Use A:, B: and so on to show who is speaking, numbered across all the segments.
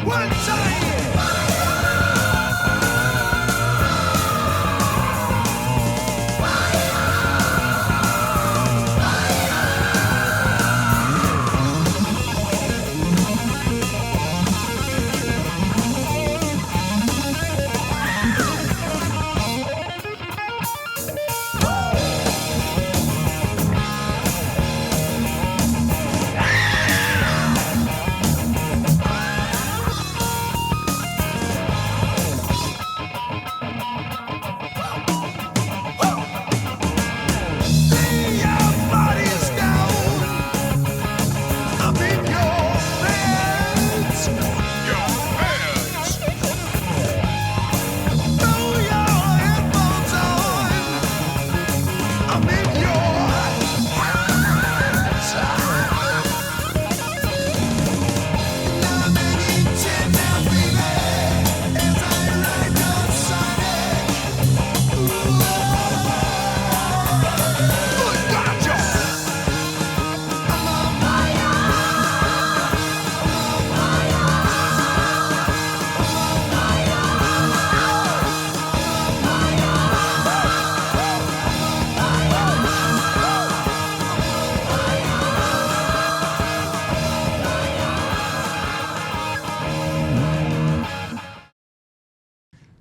A: One time!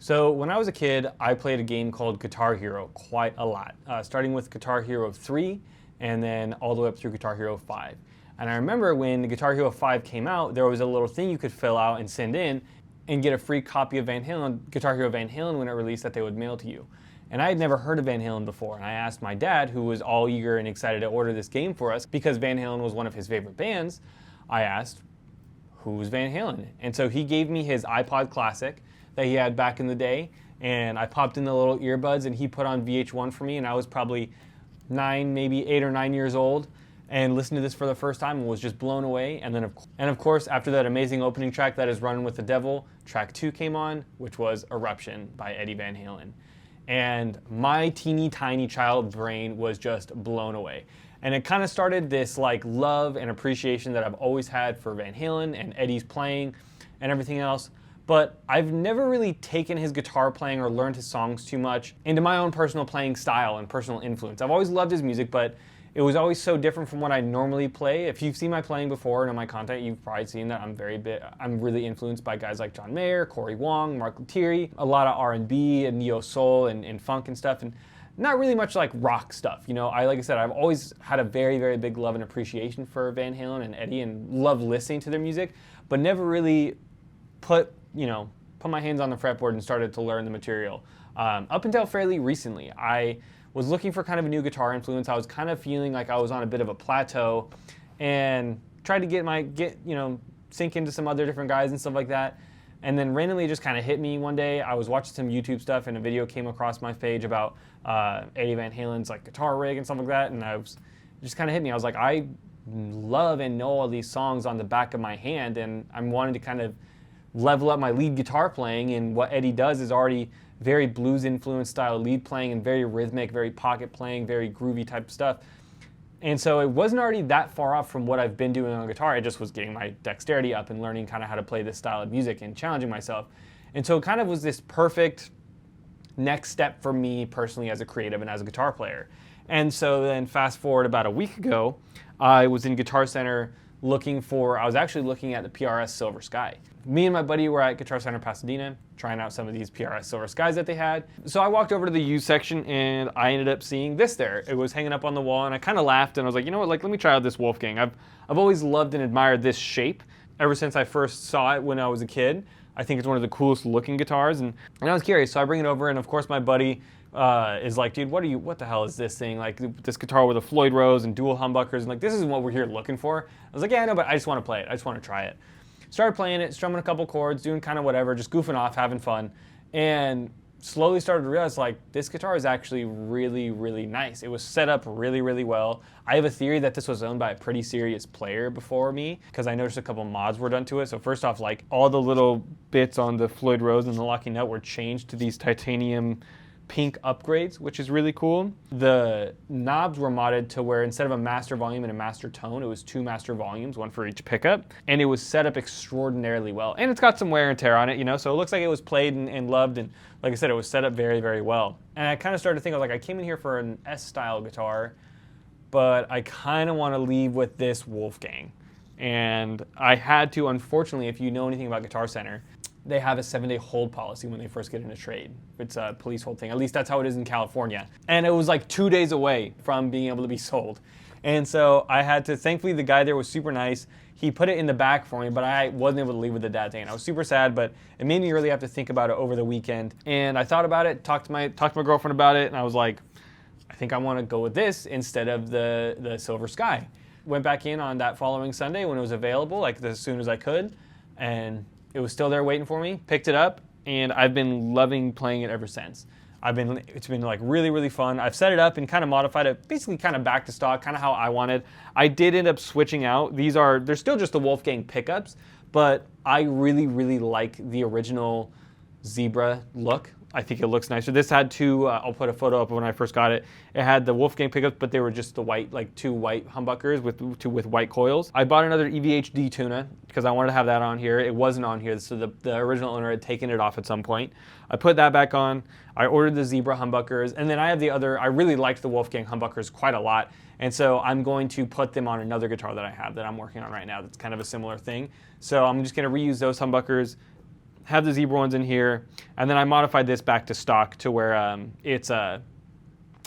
B: So when I was a kid, I played a game called Guitar Hero quite a lot, starting with Guitar Hero 3 and then all the way up through Guitar Hero 5. And I remember when Guitar Hero 5 came out, there was a little thing you could fill out and send in and get a free copy of Van Halen, Guitar Hero Van Halen when it released that they would mail to you. And I had never heard of Van Halen before, and I asked my dad, who was all eager and excited to order this game for us, because Van Halen was one of his favorite bands, I asked, who's Van Halen? And so he gave me his iPod Classic that he had back in the day, and I popped in the little earbuds and he put on VH1 for me, and I was probably 9, maybe 8 or 9 years old, and listened to this for the first time and was just blown away. And then of course, after that amazing opening track that is Running with the Devil, track 2 came on, which was Eruption by Eddie Van Halen. And my teeny tiny child brain was just blown away. And it kind of started this like love and appreciation that I've always had for Van Halen and Eddie's playing and everything else. But I've never really taken his guitar playing or learned his songs too much into my own personal playing style and personal influence. I've always loved his music, but it was always so different from what I normally play. If you've seen my playing before and on my content, you've probably seen that I'm really influenced by guys like John Mayer, Corey Wong, Mark Lettieri, a lot of R&B and neo soul and funk and stuff, and not really much like rock stuff. You know, like I said, I've always had a very, very big love and appreciation for Van Halen and Eddie and love listening to their music, but never really put my hands on the fretboard and started to learn the material. Up until fairly recently, I was looking for kind of a new guitar influence. I was kind of feeling like I was on a bit of a plateau and tried to sink into some other different guys and stuff like that. And then randomly it just kind of hit me one day. I was watching some YouTube stuff and a video came across my page about Eddie Van Halen's like guitar rig and stuff like that. And it just kind of hit me. I was like, I love and know all these songs on the back of my hand, and I'm wanting to kind of level up my lead guitar playing, and what Eddie does is already very blues influenced style lead playing and very rhythmic, very pocket playing, very groovy type stuff. And so it wasn't already that far off from what I've been doing on guitar. I just was getting my dexterity up and learning kind of how to play this style of music and challenging myself. And so it kind of was this perfect next step for me personally as a creative and as a guitar player. And so then fast forward about a week ago, I was in Guitar Center I was actually looking at the PRS Silver Sky. Me and my buddy were at Guitar Center Pasadena trying out some of these PRS Silver Skies that they had. So I walked over to the used section and I ended up seeing this there. It was hanging up on the wall and I kind of laughed and I was like, you know what, let me try out this Wolfgang. I've always loved and admired this shape ever since I first saw it when I was a kid. I think it's one of the coolest looking guitars, and I was curious, so I bring it over, and of course my buddy is like, dude, what the hell is this thing? Like this guitar with a Floyd Rose and dual humbuckers, and like this isn't what we're here looking for. I was like, yeah, I know, but I just want to play it. I just want to try it. Started playing it, strumming a couple chords, doing kind of whatever, just goofing off, having fun, and slowly started to realize like this guitar is actually really, really nice. It was set up really, really well. I have a theory that this was owned by a pretty serious player before me, because I noticed a couple mods were done to it. So first off, like all the little bits on the Floyd Rose and the locking nut were changed to these titanium pink upgrades, which is really cool. The knobs were modded to where instead of a master volume and a master tone, it was 2 master volumes, 1 for each pickup, and it was set up extraordinarily well. And it's got some wear and tear on it, you know, so it looks like it was played and loved, and like I said, it was set up very, very well. And I kind of started to think, I was like, I came in here for an S-style guitar, but I kind of want to leave with this Wolfgang. And I had to, unfortunately, if you know anything about Guitar Center, they have a 7-day hold policy when they first get in a trade. It's a police hold thing. At least that's how it is in California. And it was like 2 days away from being able to be sold. And so I had to, thankfully the guy there was super nice. He put it in the back for me, but I wasn't able to leave with the that day. And I was super sad, but it made me really have to think about it over the weekend. And I thought about it, talked to my girlfriend about it, and I was like, I think I want to go with this instead of the Silver Sky. Went back in on that following Sunday when it was available, like as soon as I could, and it was still there waiting for me, picked it up, and I've been loving playing it ever since. It's been like really, really fun. I've set it up and kind of modified it, basically kind of back to stock, kind of how I wanted. I did end up switching out. They're still just the Wolfgang pickups, but I really, really like the original Zebra look. I think it looks nicer. This had 2, I'll put a photo up of when I first got it. It had the Wolfgang pickups, but they were just the white, like 2 white humbuckers with white coils. I bought another EVH D-Tuna because I wanted to have that on here. It wasn't on here, so the original owner had taken it off at some point. I put that back on. I ordered the Zebra humbuckers, and then I have I really liked the Wolfgang humbuckers quite a lot, and so I'm going to put them on another guitar that I have that I'm working on right now that's kind of a similar thing. So I'm just gonna reuse those humbuckers, have the Zebra ones in here, and then I modified this back to stock to where it's a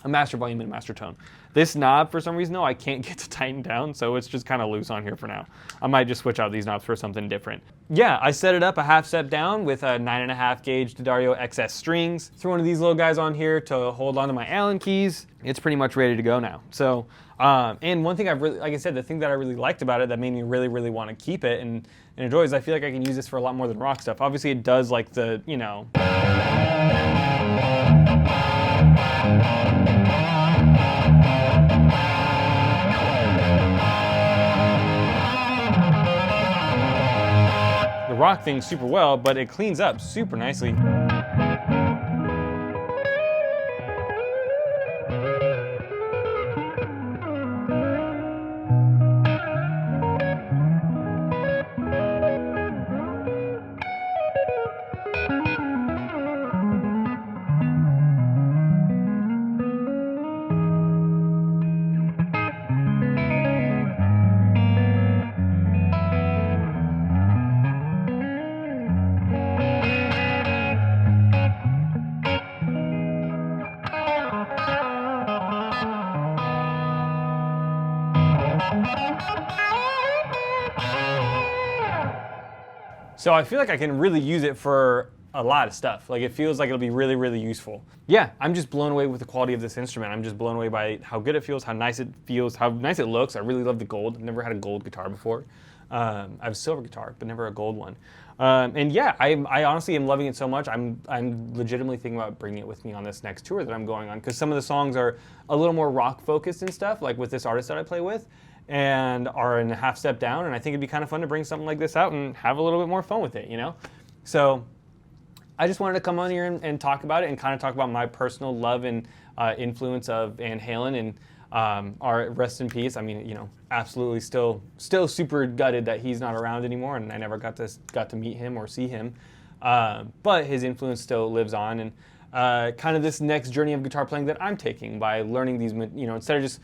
B: master volume and a master tone. This knob, for some reason, though, I can't get to tighten down, so it's just kind of loose on here for now. I might just switch out these knobs for something different. Yeah, I set it up a half step down with a 9.5 gauge D'Addario XS strings. Threw one of these little guys on here to hold onto my Allen keys. It's pretty much ready to go now. So, and one thing like I said, the thing that I really liked about it that made me really, really want to keep it and enjoy is I feel like I can use this for a lot more than rock stuff. Obviously, it does like the, you know. The rock thing super well, but it cleans up super nicely. So I feel like I can really use it for a lot of stuff. Like it feels like it'll be really, really useful. Yeah, I'm just blown away with the quality of this instrument. I'm just blown away by how good it feels, how nice it feels, how nice it looks. I really love the gold. I've never had a gold guitar before. I have a silver guitar, but never a gold one. And yeah, I honestly am loving it so much. I'm legitimately thinking about bringing it with me on this next tour that I'm going on, because some of the songs are a little more rock focused and stuff, like with this artist that I play with, and are in a half step down. And I think it'd be kind of fun to bring something like this out and have a little bit more fun with it, you know? So I just wanted to come on here and talk about it and kind of talk about my personal love and influence of Van Halen, and our rest in peace. I mean, you know, absolutely still super gutted that he's not around anymore, and I never got to meet him or see him. But his influence still lives on, and kind of this next journey of guitar playing that I'm taking by learning these, you know, instead of just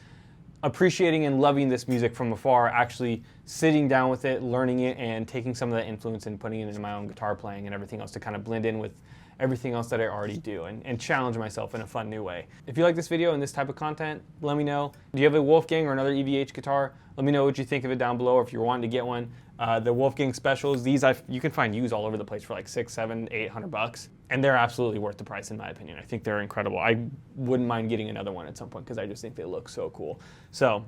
B: appreciating and loving this music from afar, actually sitting down with it, learning it, and taking some of that influence and putting it into my own guitar playing and everything else to kind of blend in with everything else that I already do and challenge myself in a fun new way. If you like this video and this type of content, let me know. Do you have a Wolfgang or another EVH guitar? Let me know what you think of it down below, or if you're wanting to get one. The Wolfgang Specials, these you can find used all over the place for like $600, $700, $800, and they're absolutely worth the price in my opinion. I think they're incredible. I wouldn't mind getting another one at some point because I just think they look so cool. So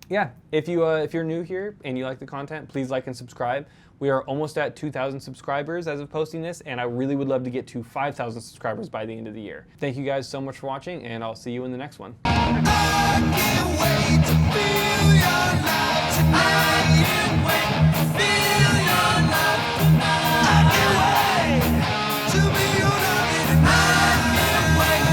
B: yeah, if you're new here and you like the content, please like and subscribe. We are almost at 2,000 subscribers as of posting this, and I really would love to get to 5,000 subscribers by the end of the year. Thank you guys so much for watching, and I'll see you in the next one.
A: I can't wait to feel your love tonight. I can't wait to feel your love tonight. I can't wait to be your love tonight. I can't wait.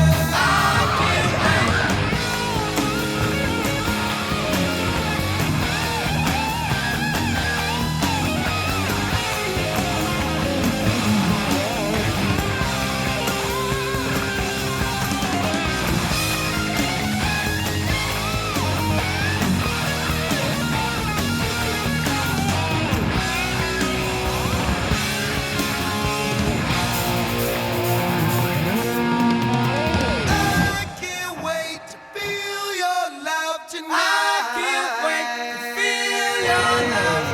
A: your love.